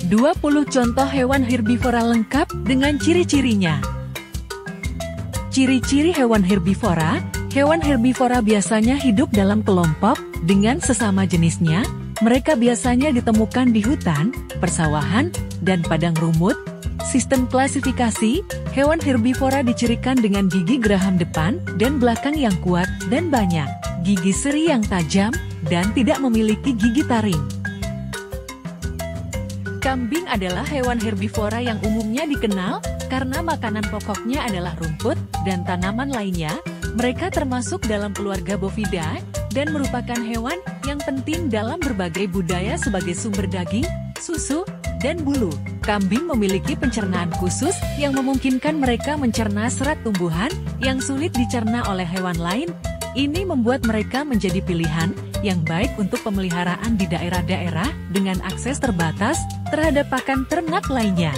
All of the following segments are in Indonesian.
20 contoh hewan herbivora lengkap dengan ciri-cirinya. Ciri-ciri hewan herbivora biasanya hidup dalam kelompok dengan sesama jenisnya. Mereka biasanya ditemukan di hutan, persawahan, dan padang rumput. Sistem klasifikasi, hewan herbivora dicirikan dengan gigi geraham depan dan belakang yang kuat dan banyak, gigi seri yang tajam, dan tidak memiliki gigi taring. Kambing adalah hewan herbivora yang umumnya dikenal karena makanan pokoknya adalah rumput dan tanaman lainnya. Mereka termasuk dalam keluarga Bovidae dan merupakan hewan yang penting dalam berbagai budaya sebagai sumber daging, susu, dan bulu. Kambing memiliki pencernaan khusus yang memungkinkan mereka mencerna serat tumbuhan yang sulit dicerna oleh hewan lain. Ini membuat mereka menjadi pilihan yang baik untuk pemeliharaan di daerah-daerah dengan akses terbatas terhadap pakan ternak lainnya.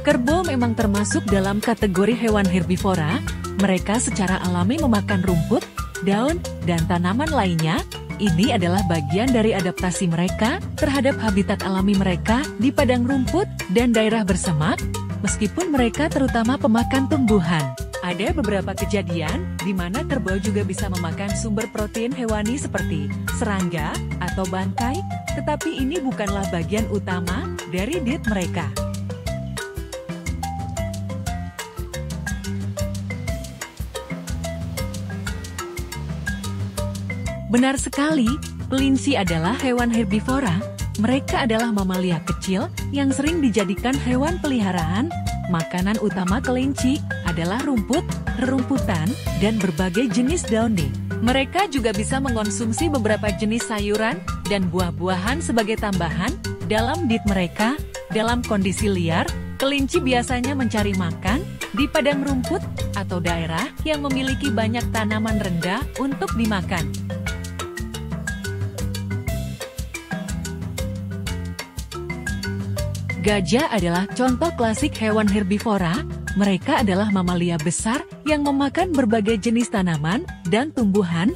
Kerbau memang termasuk dalam kategori hewan herbivora. Mereka secara alami memakan rumput, daun, dan tanaman lainnya. Ini adalah bagian dari adaptasi mereka terhadap habitat alami mereka di padang rumput dan daerah bersemak, meskipun mereka terutama pemakan tumbuhan. Ada beberapa kejadian di mana kerbau juga bisa memakan sumber protein hewani seperti serangga atau bangkai, tetapi ini bukanlah bagian utama dari diet mereka. Benar sekali, kelinci adalah hewan herbivora. Mereka adalah mamalia kecil yang sering dijadikan hewan peliharaan. Makanan utama kelinci adalah rumput, rerumputan, dan berbagai jenis daun. Mereka juga bisa mengonsumsi beberapa jenis sayuran dan buah-buahan sebagai tambahan dalam diet mereka. Dalam kondisi liar, kelinci biasanya mencari makan di padang rumput atau daerah yang memiliki banyak tanaman rendah untuk dimakan. Gajah adalah contoh klasik hewan herbivora. Mereka adalah mamalia besar yang memakan berbagai jenis tanaman dan tumbuhan.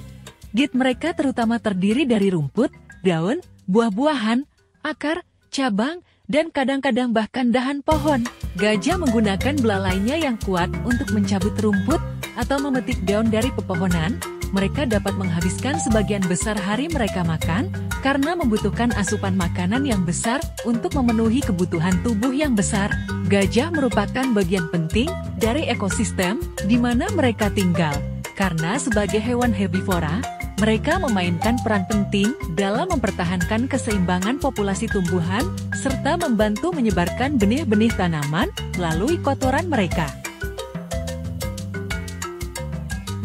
Diet mereka terutama terdiri dari rumput, daun, buah-buahan, akar, cabang, dan kadang-kadang bahkan dahan pohon. Gajah menggunakan belalainya yang kuat untuk mencabut rumput atau memetik daun dari pepohonan. Mereka dapat menghabiskan sebagian besar hari mereka makan, karena membutuhkan asupan makanan yang besar untuk memenuhi kebutuhan tubuh yang besar. Gajah merupakan bagian penting dari ekosistem di mana mereka tinggal. Karena sebagai hewan herbivora, mereka memainkan peran penting dalam mempertahankan keseimbangan populasi tumbuhan, serta membantu menyebarkan benih-benih tanaman melalui kotoran mereka.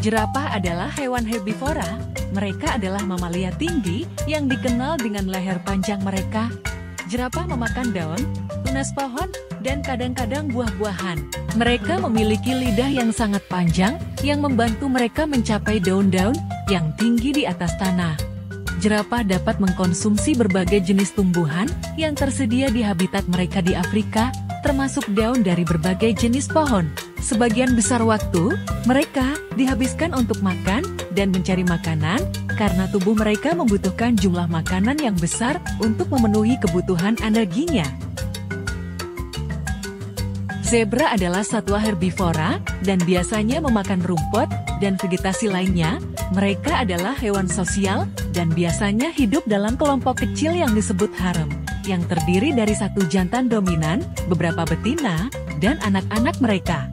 Jerapah adalah hewan herbivora. Mereka adalah mamalia tinggi yang dikenal dengan leher panjang mereka. Jerapah memakan daun, tunas pohon, dan kadang-kadang buah-buahan. Mereka memiliki lidah yang sangat panjang yang membantu mereka mencapai daun-daun yang tinggi di atas tanah. Jerapah dapat mengkonsumsi berbagai jenis tumbuhan yang tersedia di habitat mereka di Afrika, termasuk daun dari berbagai jenis pohon. Sebagian besar waktu, mereka dihabiskan untuk makan dan mencari makanan, karena tubuh mereka membutuhkan jumlah makanan yang besar untuk memenuhi kebutuhan energinya. Zebra adalah satwa herbivora, dan biasanya memakan rumput dan vegetasi lainnya. Mereka adalah hewan sosial, dan biasanya hidup dalam kelompok kecil yang disebut harem, yang terdiri dari satu jantan dominan, beberapa betina, dan anak-anak mereka.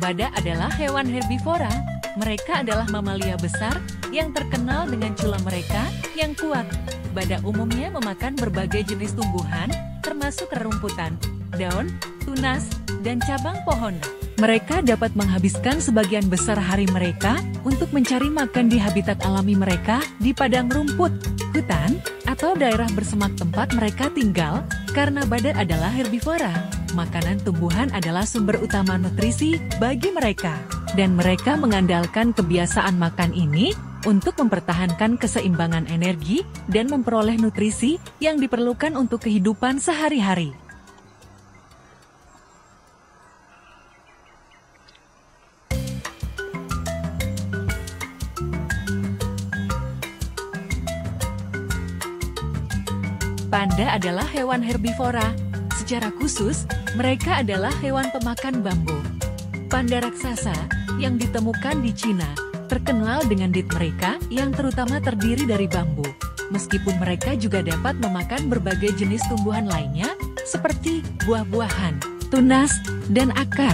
Badak adalah hewan herbivora. Mereka adalah mamalia besar yang terkenal dengan culam mereka yang kuat. Badak umumnya memakan berbagai jenis tumbuhan, termasuk rerumputan, daun, tunas, dan cabang pohon. Mereka dapat menghabiskan sebagian besar hari mereka untuk mencari makan di habitat alami mereka di padang rumput, hutan, atau daerah bersemak tempat mereka tinggal. Karena badak adalah herbivora, makanan tumbuhan adalah sumber utama nutrisi bagi mereka, dan mereka mengandalkan kebiasaan makan ini untuk mempertahankan keseimbangan energi dan memperoleh nutrisi yang diperlukan untuk kehidupan sehari-hari. Panda adalah hewan herbivora. Secara khusus, mereka adalah hewan pemakan bambu. Panda raksasa yang ditemukan di Cina terkenal dengan dit mereka yang terutama terdiri dari bambu. Meskipun mereka juga dapat memakan berbagai jenis tumbuhan lainnya, seperti buah-buahan, tunas, dan akar.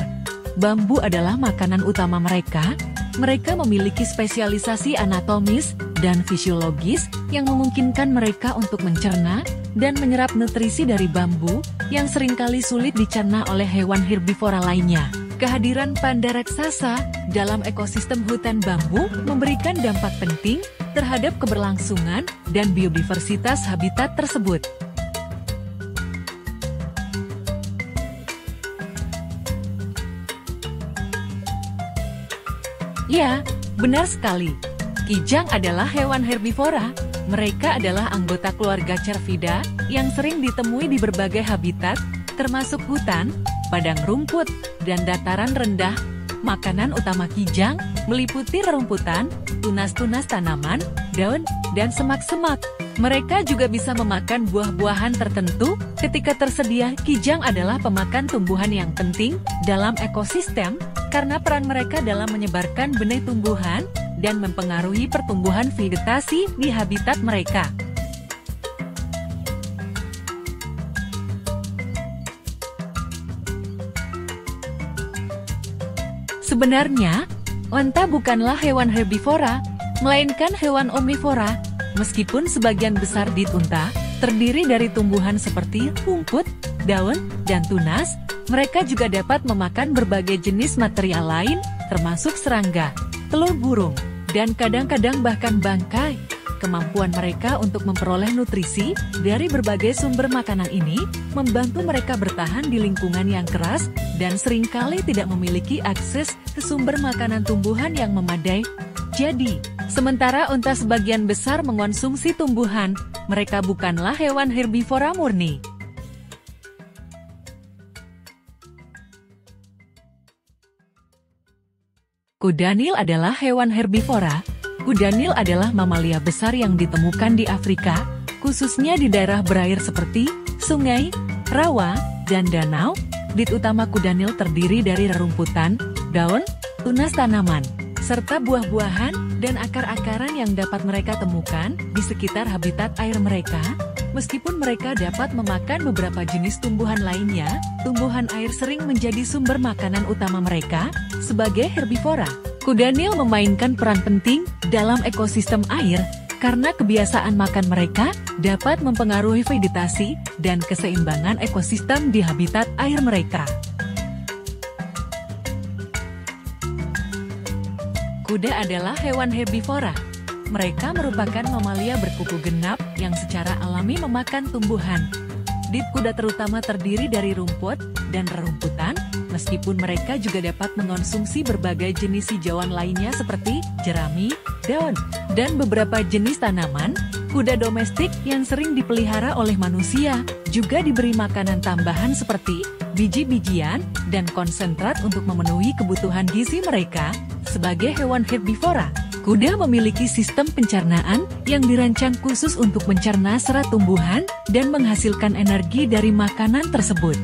Bambu adalah makanan utama mereka. Mereka memiliki spesialisasi anatomis dan fisiologis yang memungkinkan mereka untuk mencerna dan menyerap nutrisi dari bambu yang seringkali sulit dicerna oleh hewan herbivora lainnya. Kehadiran panda raksasa dalam ekosistem hutan bambu memberikan dampak penting terhadap keberlangsungan dan biodiversitas habitat tersebut. Ya, benar sekali. Kijang adalah hewan herbivora. Mereka adalah anggota keluarga Cervidae yang sering ditemui di berbagai habitat, termasuk hutan, padang rumput, dan dataran rendah. Makanan utama kijang meliputi rerumputan, tunas-tunas tanaman, daun, dan semak-semak. Mereka juga bisa memakan buah-buahan tertentu. Ketika tersedia, kijang adalah pemakan tumbuhan yang penting dalam ekosistem karena peran mereka dalam menyebarkan benih tumbuhan dan mempengaruhi pertumbuhan vegetasi di habitat mereka. Sebenarnya, onta bukanlah hewan herbivora, melainkan hewan omnivora. Meskipun sebagian besar dit unta terdiri dari tumbuhan seperti rumput, daun, dan tunas, mereka juga dapat memakan berbagai jenis material lain, termasuk serangga, telur burung, dan kadang-kadang bahkan bangkai. Kemampuan mereka untuk memperoleh nutrisi dari berbagai sumber makanan ini membantu mereka bertahan di lingkungan yang keras dan seringkali tidak memiliki akses ke sumber makanan tumbuhan yang memadai. Jadi, sementara unta sebagian besar mengonsumsi tumbuhan, mereka bukanlah hewan herbivora murni. Kuda Nil adalah hewan herbivora. Kuda Nil adalah mamalia besar yang ditemukan di Afrika, khususnya di daerah berair seperti sungai, rawa, dan danau. Dit utama kuda Nil terdiri dari rerumputan, daun, tunas tanaman, serta buah-buahan dan akar-akaran yang dapat mereka temukan di sekitar habitat air mereka. Meskipun mereka dapat memakan beberapa jenis tumbuhan lainnya, tumbuhan air sering menjadi sumber makanan utama mereka. Sebagai herbivora, kuda Nil memainkan peran penting dalam ekosistem air karena kebiasaan makan mereka dapat mempengaruhi vegetasi dan keseimbangan ekosistem di habitat air mereka. Kuda adalah hewan herbivora. Mereka merupakan mamalia berkuku genap yang secara alami memakan tumbuhan. Dit kuda terutama terdiri dari rumput dan rerumputan, meskipun mereka juga dapat mengonsumsi berbagai jenis hijauan lainnya seperti jerami, daun, dan beberapa jenis tanaman. Kuda domestik yang sering dipelihara oleh manusia juga diberi makanan tambahan seperti biji-bijian dan konsentrat untuk memenuhi kebutuhan gizi mereka. Sebagai hewan herbivora, kuda memiliki sistem pencernaan yang dirancang khusus untuk mencerna serat tumbuhan dan menghasilkan energi dari makanan tersebut.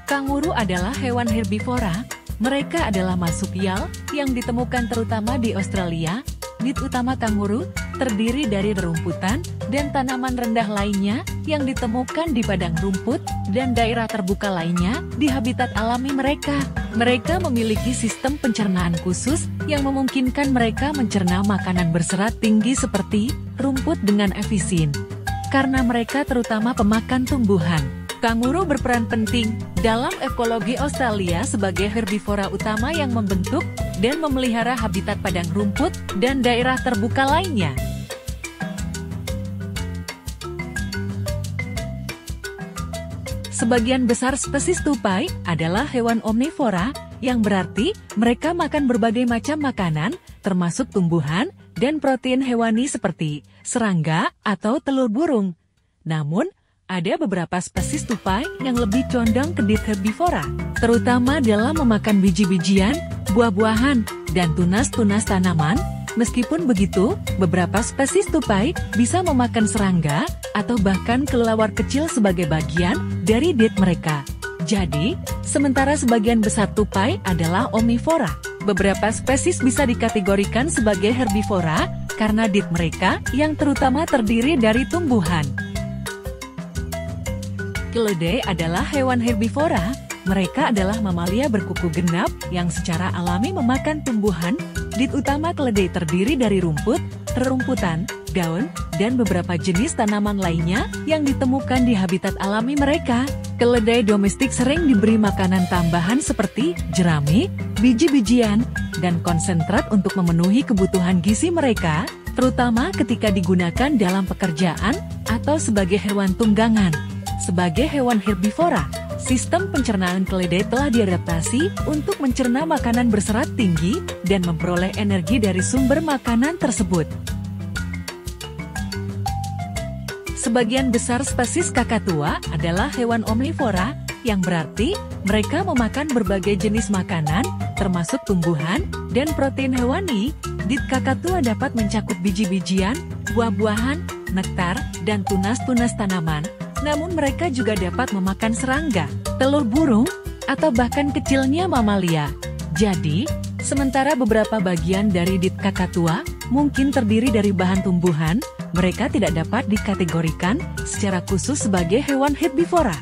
Kanguru adalah hewan herbivora. Mereka adalah marsupial yang ditemukan terutama di Australia. Dit utama kanguru terdiri dari rerumputan dan tanaman rendah lainnya yang ditemukan di padang rumput dan daerah terbuka lainnya di habitat alami mereka. Mereka memiliki sistem pencernaan khusus yang memungkinkan mereka mencerna makanan berserat tinggi seperti rumput dengan efisien. Karena mereka terutama pemakan tumbuhan, kanguru berperan penting dalam ekologi Australia sebagai herbivora utama yang membentuk dan memelihara habitat padang rumput dan daerah terbuka lainnya. Sebagian besar spesies tupai adalah hewan omnivora, yang berarti mereka makan berbagai macam makanan, termasuk tumbuhan dan protein hewani seperti serangga atau telur burung. Namun, ada beberapa spesies tupai yang lebih condong ke herbivora, terutama dalam memakan biji-bijian, buah-buahan, dan tunas-tunas tanaman. Meskipun begitu, beberapa spesies tupai bisa memakan serangga atau bahkan kelelawar kecil sebagai bagian dari diet mereka. Jadi, sementara sebagian besar tupai adalah omnivora, beberapa spesies bisa dikategorikan sebagai herbivora karena diet mereka yang terutama terdiri dari tumbuhan. Keledai adalah hewan herbivora. Mereka adalah mamalia berkuku genap yang secara alami memakan tumbuhan. Diet utama keledai terdiri dari rumput, rerumputan, daun, dan beberapa jenis tanaman lainnya yang ditemukan di habitat alami mereka. Keledai domestik sering diberi makanan tambahan seperti jerami, biji-bijian, dan konsentrat untuk memenuhi kebutuhan gizi mereka, terutama ketika digunakan dalam pekerjaan atau sebagai hewan tunggangan. Sebagai hewan herbivora, sistem pencernaan keledai telah diadaptasi untuk mencerna makanan berserat tinggi dan memperoleh energi dari sumber makanan tersebut. Sebagian besar spesies kakatua adalah hewan omnivora, yang berarti mereka memakan berbagai jenis makanan, termasuk tumbuhan dan protein hewani. Diet kakatua dapat mencakup biji-bijian, buah-buahan, nektar, dan tunas-tunas tanaman. Namun mereka juga dapat memakan serangga, telur burung, atau bahkan kecilnya mamalia. Jadi, sementara beberapa bagian dari diet kakatua mungkin terdiri dari bahan tumbuhan, mereka tidak dapat dikategorikan secara khusus sebagai hewan herbivora.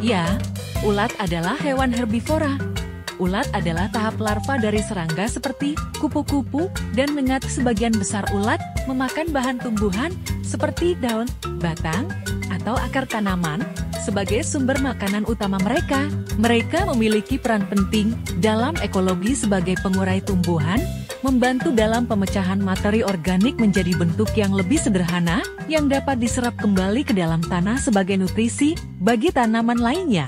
Ya, ulat adalah hewan herbivora. Ulat adalah tahap larva dari serangga seperti kupu-kupu dan mengat. Sebagian besar ulat memakan bahan tumbuhan seperti daun, batang, atau akar tanaman sebagai sumber makanan utama mereka. Mereka memiliki peran penting dalam ekologi sebagai pengurai tumbuhan, membantu dalam pemecahan materi organik menjadi bentuk yang lebih sederhana yang dapat diserap kembali ke dalam tanah sebagai nutrisi bagi tanaman lainnya.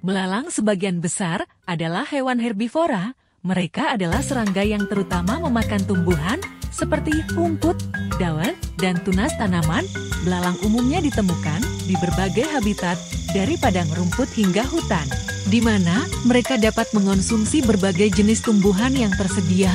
Belalang sebagian besar adalah hewan herbivora. Mereka adalah serangga yang terutama memakan tumbuhan seperti rumput, daun, dan tunas tanaman. Belalang umumnya ditemukan di berbagai habitat, dari padang rumput hingga hutan, di mana mereka dapat mengonsumsi berbagai jenis tumbuhan yang tersedia.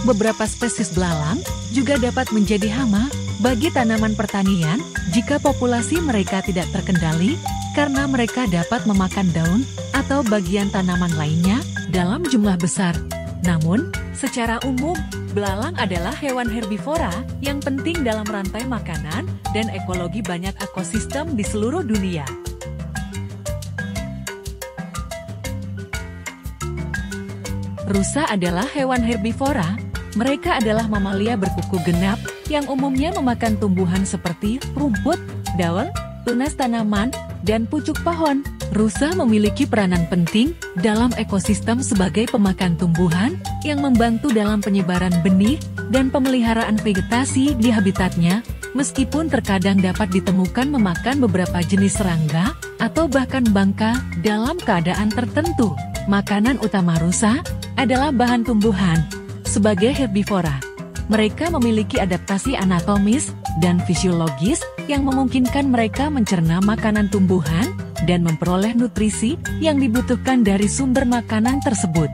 Beberapa spesies belalang juga dapat menjadi hama bagi tanaman pertanian jika populasi mereka tidak terkendali, karena mereka dapat memakan daun atau bagian tanaman lainnya dalam jumlah besar. Namun, secara umum, belalang adalah hewan herbivora yang penting dalam rantai makanan dan ekologi banyak ekosistem di seluruh dunia. Rusa adalah hewan herbivora. Mereka adalah mamalia berkuku genap yang umumnya memakan tumbuhan seperti rumput, daun, tunas tanaman, dan pucuk pohon. Rusa memiliki peranan penting dalam ekosistem sebagai pemakan tumbuhan yang membantu dalam penyebaran benih dan pemeliharaan vegetasi di habitatnya, meskipun terkadang dapat ditemukan memakan beberapa jenis serangga atau bahkan bangka dalam keadaan tertentu. Makanan utama rusa adalah bahan tumbuhan. Sebagai herbivora, mereka memiliki adaptasi anatomis dan fisiologis yang memungkinkan mereka mencerna makanan tumbuhan dan memperoleh nutrisi yang dibutuhkan dari sumber makanan tersebut.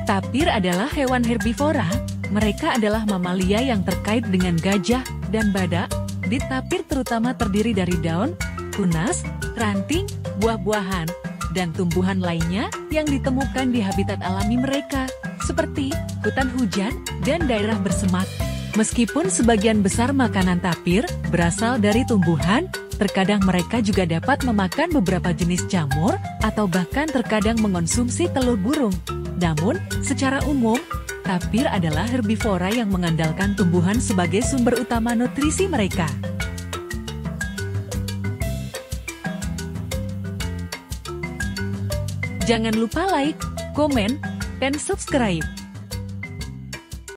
Tapir adalah hewan herbivora. Mereka adalah mamalia yang terkait dengan gajah dan badak. Diet tapir terutama terdiri dari daun, tunas, ranting, buah-buahan, dan tumbuhan lainnya yang ditemukan di habitat alami mereka, seperti hutan hujan dan daerah bersemak. Meskipun sebagian besar makanan tapir berasal dari tumbuhan, terkadang mereka juga dapat memakan beberapa jenis jamur atau bahkan terkadang mengonsumsi telur burung. Namun, secara umum, tapir adalah herbivora yang mengandalkan tumbuhan sebagai sumber utama nutrisi mereka. Jangan lupa like, komen, dan subscribe.